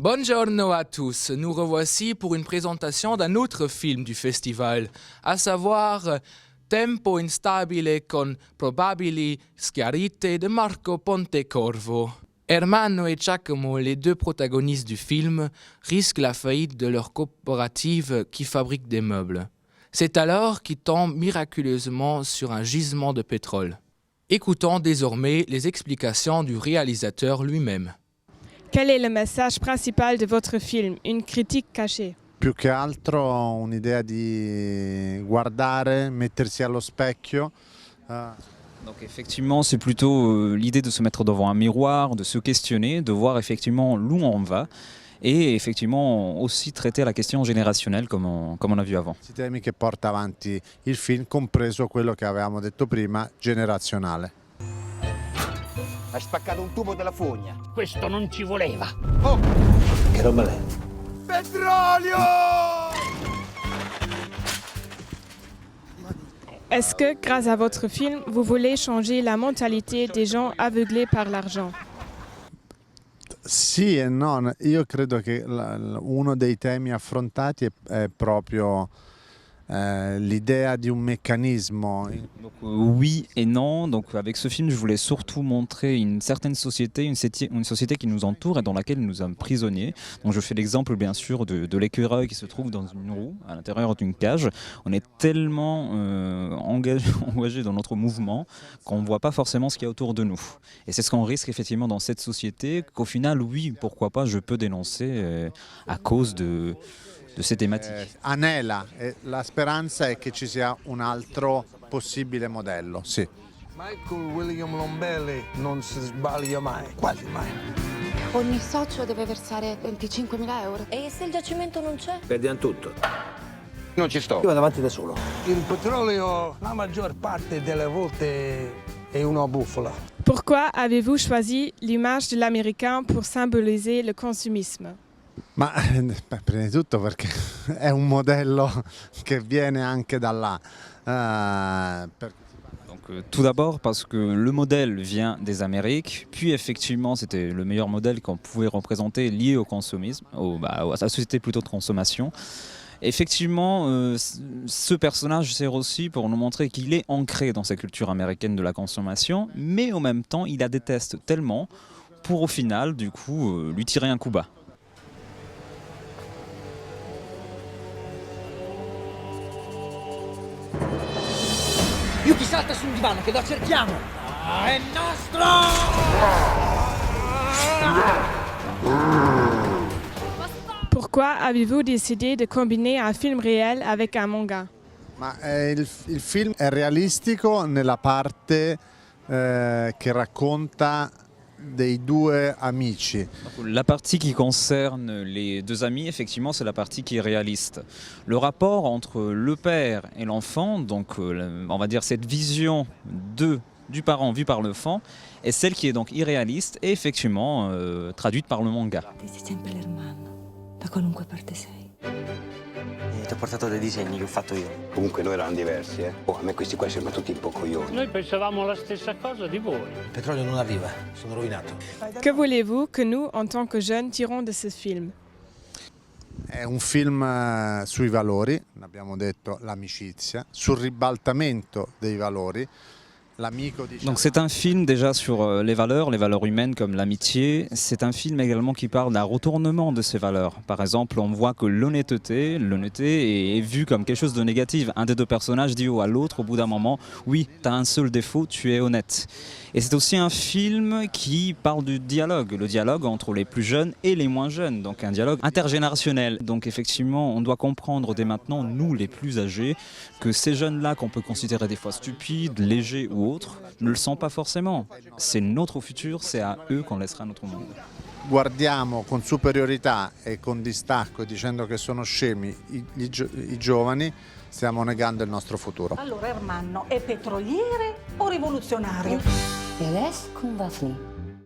Buongiorno à tous, nous revoici pour une présentation d'un autre film du festival, à savoir Tempo instabile con probabili schiarite de Marco Pontecorvo. Ermanno et Giacomo, les deux protagonistes du film, risquent la faillite de leur coopérative qui fabrique des meubles. C'est alors qu'ils tombent miraculeusement sur un gisement de pétrole. Écoutons désormais les explications du réalisateur lui-même. Quel est le message principal de votre film? Une critique cachée? Più che altro un'idea di guardare, mettersi allo specchio. Donc effectivement, c'est plutôt l'idée de se mettre devant un miroir, de se questionner, de voir effectivement où on va et effectivement aussi traiter la question générationnelle comme on a vu avant. I temi che porta avanti il film, compreso quello che avevamo detto prima, generazionale. Hai spaccato un tubo della fogna. Questo non ci voleva. Oh! Che roba è? Petrolio! Est-ce que, grâce à votre film, vous voulez changer la mentalité des gens aveuglés par l'argent? Sì e no, io credo che uno dei temi affrontati è proprio l'idea di un meccanismo. Donc oui et non. Donc avec ce film, je voulais surtout montrer une certaine société, une société qui nous entoure et dans laquelle nous sommes prisonniers. Donc je fais l'exemple bien sûr de l'écureuil qui se trouve dans une roue à l'intérieur d'une cage. On est tellement engagé dans notre mouvement qu'on ne voit pas forcément ce qu'il y a autour de nous. Et c'est ce qu'on risque effectivement dans cette société qu'au final, oui, pourquoi pas, je peux dénoncer à cause de ces thématiques. Anela, e la speranza è che ci sia un altro possibile modello, sì. Michael William Lombelli non si sbaglia mai, quasi mai. Ogni socio deve versare 25.000 euro. E se il giacimento non c'è? Perdiamo tutto. Non ci sto. Io vado avanti da solo. Il petrolio la maggior parte delle volte è una bufala. Pourquoi avez-vous choisi l'image de l'Américain pour symboliser le consumisme? Ma prima di tutto perché è un modello che viene anche da là. Donc, tout d'abord parce que le modèle vient des Amériques, puis effectivement c'était le meilleur modèle qu'on pouvait représenter lié au consumisme, à la société plutôt de consommation. Effectivement, ce personnage sert aussi pour nous montrer qu'il est ancré dans cette culture américaine de la consommation, mais en même temps il la déteste tellement pour au final du coup lui tirer un coup bas. Yuki, salta sul divano che lo cerchiamo. È nostro! Pourquoi avez-vous décidé de combiner un film réel avec un manga? Ma il film è realistico nella parte che racconta dei due amici. La partie qui concerne les deux amis, effectivement, c'est la partie qui est réaliste. Le rapport entre le père et l'enfant, donc on va dire cette vision du parent vu par l'enfant, est celle qui est donc irréaliste et effectivement traduite par le manga. Sei sempre l'ermanno, da qualunque parte sei. Ti ho portato dei disegni che ho fatto io. Comunque noi erano diversi, eh? Oh, a me questi qua sembrano tutti un po' coglioni. Noi pensavamo la stessa cosa di voi. Il petrolio non arriva, sono rovinato. Que voulez-vous que nous, en tant que jeunes, tirons de ce film? È un film sui valori, abbiamo detto l'amicizia, sul ribaltamento dei valori. Donc c'est un film déjà sur les valeurs humaines comme l'amitié. C'est un film également qui parle d'un retournement de ces valeurs. Par exemple, on voit que l'honnêteté est vue comme quelque chose de négatif. Un des deux personnages dit à l'autre au bout d'un moment, oui, tu as un seul défaut, tu es honnête. Et c'est aussi un film qui parle du dialogue, le dialogue entre les plus jeunes et les moins jeunes, donc un dialogue intergénérationnel. Donc effectivement, on doit comprendre dès maintenant, nous les plus âgés, que ces jeunes-là qu'on peut considérer des fois stupides, légers ou autres, ne le sont pas forcément. C'est notre futur, c'est à eux qu'on laissera notre monde. Guardiamo con superiorità e con distacco dicendo che sono scemi i giovani, stiamo negando il nostro futuro. Allora Ermanno è petroliere o rivoluzionario? E adesso con Daphne?